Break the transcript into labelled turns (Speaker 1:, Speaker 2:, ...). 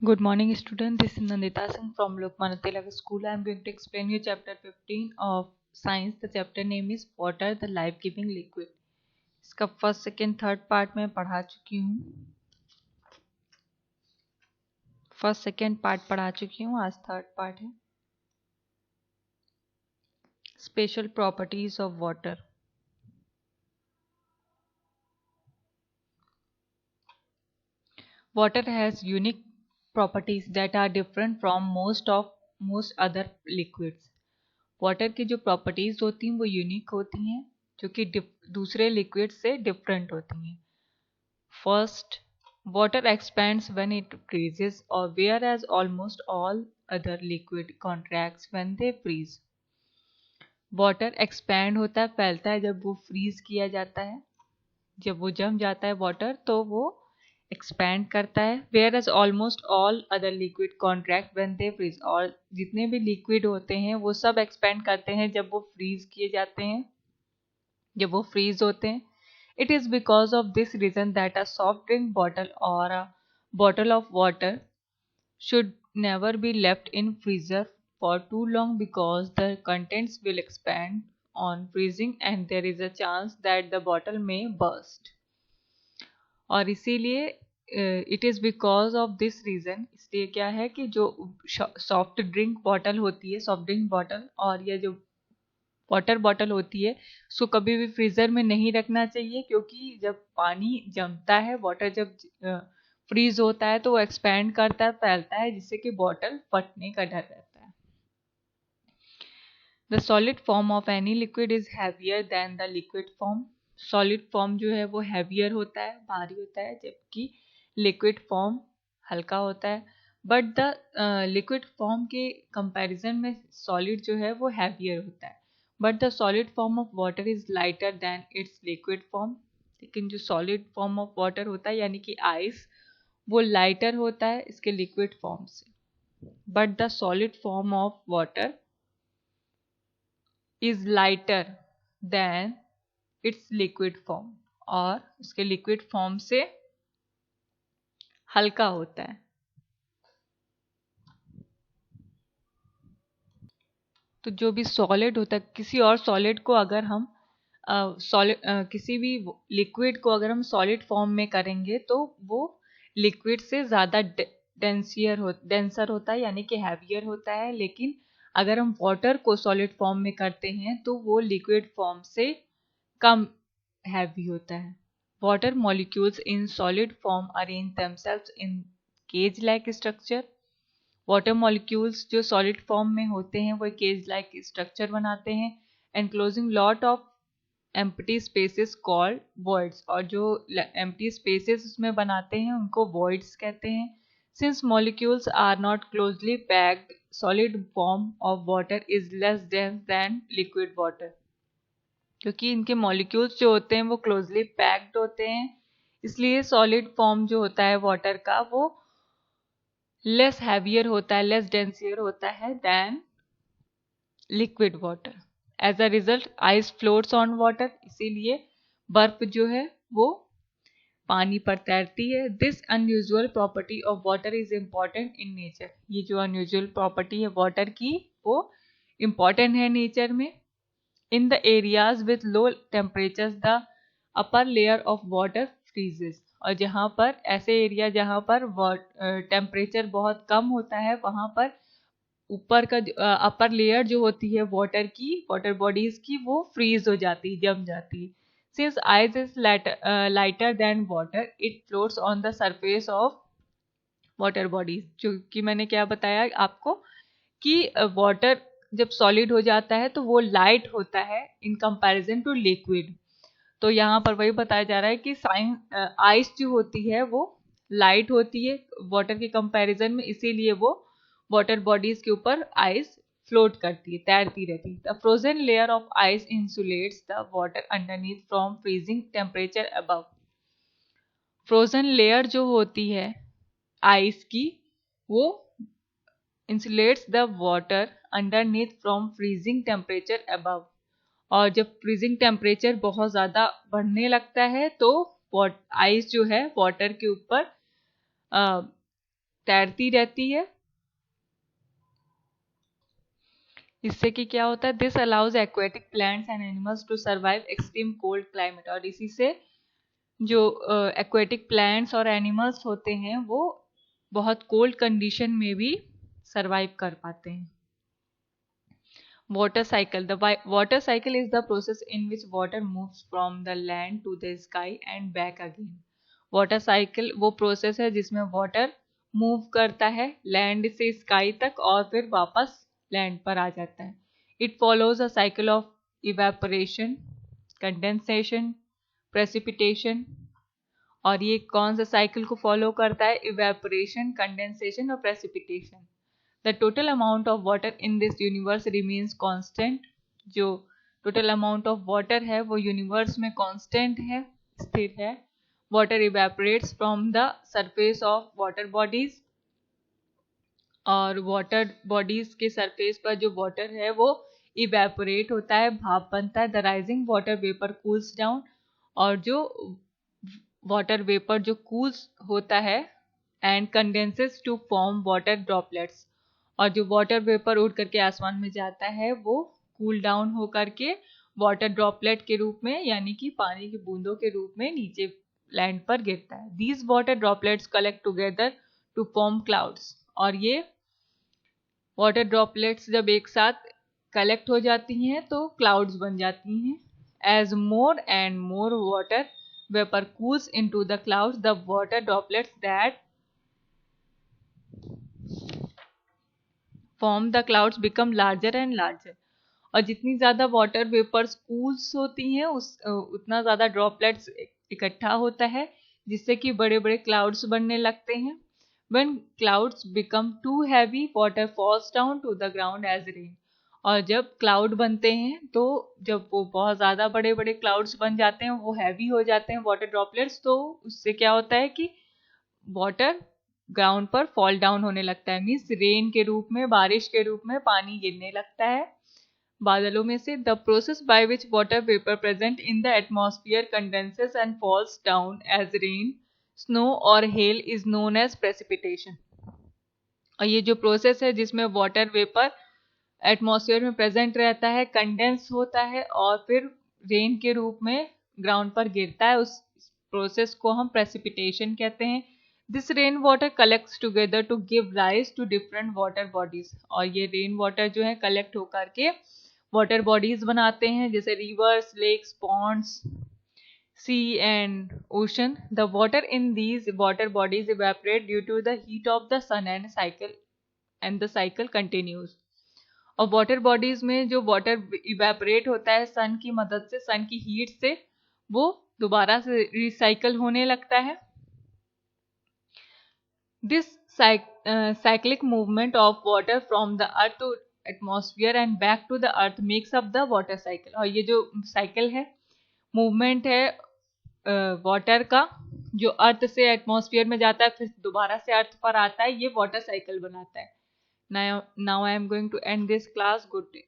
Speaker 1: Good morning, student. This is Nandita Singh from Lokmanya Tilak School. I am going to explain you chapter 15 of science. The chapter name is water, the life-giving liquid. इसका first second third part में पढ़ा चुकी हूँ. First second part पढ़ा चुकी हूँ. आज third part है. Special properties of water. Water has unique properties that are different from most other liquids. Water की जो प्रॉपर्टीज होती हैं वो यूनिक होती हैं, जो कि दूसरे लिक्विड से डिफरेंट होती हैं. First, water expands when it freezes or whereas almost all other liquid contracts when they freeze. Water expand होता है, फैलता है जब वो फ्रीज किया जाता है. जब वो जम जाता है वाटर तो वो एक्सपैंड करता है. Whereas almost all other liquid contract when they freeze. और जितने भी लिक्विड होते हैं वो सब एक्सपैंड करते हैं जब वो फ्रीज किए जाते हैं, जब वो फ्रीज होते हैं. It is because of this reason that a soft drink bottle और a bottle of water should never be left in freezer for too long because the contents will expand on freezing and there is a chance that the bottle may burst. और इसीलिए it is because of this reason, इसलिए क्या है कि जो soft drink bottle होती है, soft drink bottle और ये जो वाटर बॉटल होती है, उसको कभी भी फ्रीज़र में नहीं रखना चाहिए, क्योंकि जब पानी जमता है, वाटर जब फ्रीज होता है तो वो एक्सपैंड करता है, फैलता है, जिससे कि बॉटल फटने का डर रहता है. The solid form of any liquid is heavier than the liquid form. Solid form जो है वो हैवियर होता है, भारी होता है, जबकि लिक्विड फॉर्म हल्का होता है. बट द लिक्विड फॉर्म के कंपैरिजन में सॉलिड जो है वो हैवियर होता है. But the solid form of water is lighter than it's liquid form. लेकिन जो सॉलिड फॉर्म ऑफ वाटर होता है यानी कि आइस, वो लाइटर होता है इसके लिक्विड फॉर्म से. But the solid form of water is lighter than it's liquid form. और उसके लिक्विड फॉर्म से हल्का होता है. तो जो भी सॉलिड होता है, किसी और सॉलिड को अगर हम सॉलिड किसी भी लिक्विड को अगर हम सॉलिड फॉर्म में करेंगे तो वो लिक्विड से ज़्यादा डेंसर होता है, यानी कि हैवियर होता है. लेकिन अगर हम वाटर को सॉलिड फॉर्म में करते हैं तो वो लिक्विड फॉर्म से कम हैवी होता है. Water molecules in solid form arrange themselves in cage like structure. Water molecules जो सॉलिड फॉर्म में होते हैं वो केज लाइक स्ट्रक्चर बनाते हैं, enclosing lot of empty spaces called voids. और जो एम्प्टी स्पेसेस उसमें बनाते हैं उनको वॉइड्स कहते हैं. Since molecules are not closely packed, solid form of water is less dense than liquid water. क्योंकि इनके मॉलिक्यूल्स जो होते हैं वो क्लोजली पैक्ड होते हैं, इसलिए सॉलिड फॉर्म जो होता है वाटर का वो लेस हैवियर होता है, लेस डेंसियर होता है than liquid water. As a result ice floats on water. इसीलिए बर्फ जो है वो पानी पर तैरती है. This unusual property of water is important in nature. ये जो अनयूजुअल प्रॉपर्टी है वाटर की वो इम्पॉर्टेंट है नेचर में. In the areas with low temperatures, the upper layer of water freezes. और जहाँ पर ऐसे एरिया जहाँ पर टेम्परेचर बहुत कम होता है, वहाँ पर ऊपर का अपर लेयर जो होती है वाटर की, वाटर बॉडीज की, वो फ्रीज हो जाती है, जम जाती है. Since ice is lighter than water, it floats on the surface of water bodies. जो कि मैंने क्या बताया आपको कि वाटर जब सॉलिड हो जाता है तो वो लाइट होता है इन कंपैरिजन टू लिक्विड. तो यहाँ पर वही बताया जा रहा है कि आइस जो होती है वो लाइट होती है वाटर के कंपैरिजन में, इसीलिए वो वाटर बॉडीज के ऊपर आइस फ्लोट करती है, तैरती रहती है. The frozen layer of ice insulates the water underneath from freezing temperature above. Frozen layer जो होती है आइस की वो insulates the water underneath from freezing temperature above. और जब फ्रीजिंग टेम्परेचर बहुत ज़्यादा बढ़ने लगता है तो आइस जो है वाटर के ऊपर तैरती रहती है। इससे कि क्या होता है, this allows aquatic plants and animals to survive extreme cold climate. और इसी से जो एक्वेटिक प्लांट्स और एनिमल्स होते हैं वो बहुत कोल्ड कंडीशन में भी सर्वाइव कर पाते हैं। Water cycle. The water cycle is the process in which water moves from the land to the sky and back again. Water cycle वो process है जिसमें water move करता है land से sky तक और फिर वापस land पर आ जाता है. It follows a cycle of evaporation, condensation, precipitation. और ये कौन सा साइकिल को फॉलो करता है? इवेपोरेशन, कंडेंसेशन और precipitation. The total amount of water in this universe remains constant. जो total amount of water है वो universe में constant है, स्थिर है. Water evaporates from the surface of water bodies. और water bodies के surface पर जो water है वो evaporate होता है, भाप बनता है. The rising water vapor cools down. और जो water vapor जो cools होता है and condenses to form water droplets. और जो वाटर वेपर उड़ करके आसमान में जाता है वो कूल डाउन हो करके वाटर ड्रॉपलेट के रूप में यानी कि पानी की बूंदों के रूप में नीचे लैंड पर गिरता है. These water droplets collect together to form clouds. और ये वाटर ड्रॉपलेट्स जब एक साथ कलेक्ट हो जाती हैं तो क्लाउड्स बन जाती हैं. As more and more water vapour cools into the clouds, the water droplets that form the clouds become larger and larger. और जितनी ज़्यादा वाटर वेपर्स कूल्स होती हैं उतना ज़्यादा ड्रॉपलेट्स इकट्ठा होता है जिससे कि बड़े बड़े क्लाउड्स बनने लगते हैं. When clouds become too heavy water falls down to the ground as rain. और जब क्लाउड बनते हैं तो जब वो बहुत ज़्यादा बड़े बड़े क्लाउड्स बन जाते हैं, वो हैवी हो जाते हैं वाटर ड्रॉपलेट्स, तो उससे क्या होता है कि वाटर ग्राउंड पर फॉल डाउन होने लगता है. मीन्स रेन के रूप में, बारिश के रूप में पानी गिरने लगता है बादलों में से. The process by which water vapour present in the atmosphere condenses and falls down as rain, snow और hail is known as precipitation. और ये जो प्रोसेस है जिसमें वाटर वेपर एटमॉस्फेयर में प्रेजेंट रहता है, कंडेंस होता है और फिर रेन के रूप में ग्राउंड पर गिरता है, उस प्रोसेस को हम प्रेसिपिटेशन कहते हैं. This rain water collects together to give rise to different water bodies. और ये रेन वाटर जो है कलेक्ट होकर के वाटर बॉडीज बनाते हैं जैसे rivers, lakes, ponds, sea and ocean. The water in these water bodies evaporate due to the heat of the sun and the cycle continues. और वाटर बॉडीज में जो वाटर इवेपोरेट होता है सन की मदद से, सन की हीट से, वो दोबारा से रिसाइकल होने लगता है. This cyclic movement of water from the earth to atmosphere and back to the earth makes up the water cycle. और ये जो साइकिल है, मूवमेंट है वाटर का, जो अर्थ से एटमॉस्फेयर में जाता है फिर दोबारा से अर्थ पर आता है, ये वाटर साइकिल बनाता है. Now I am going to end this class. Good day.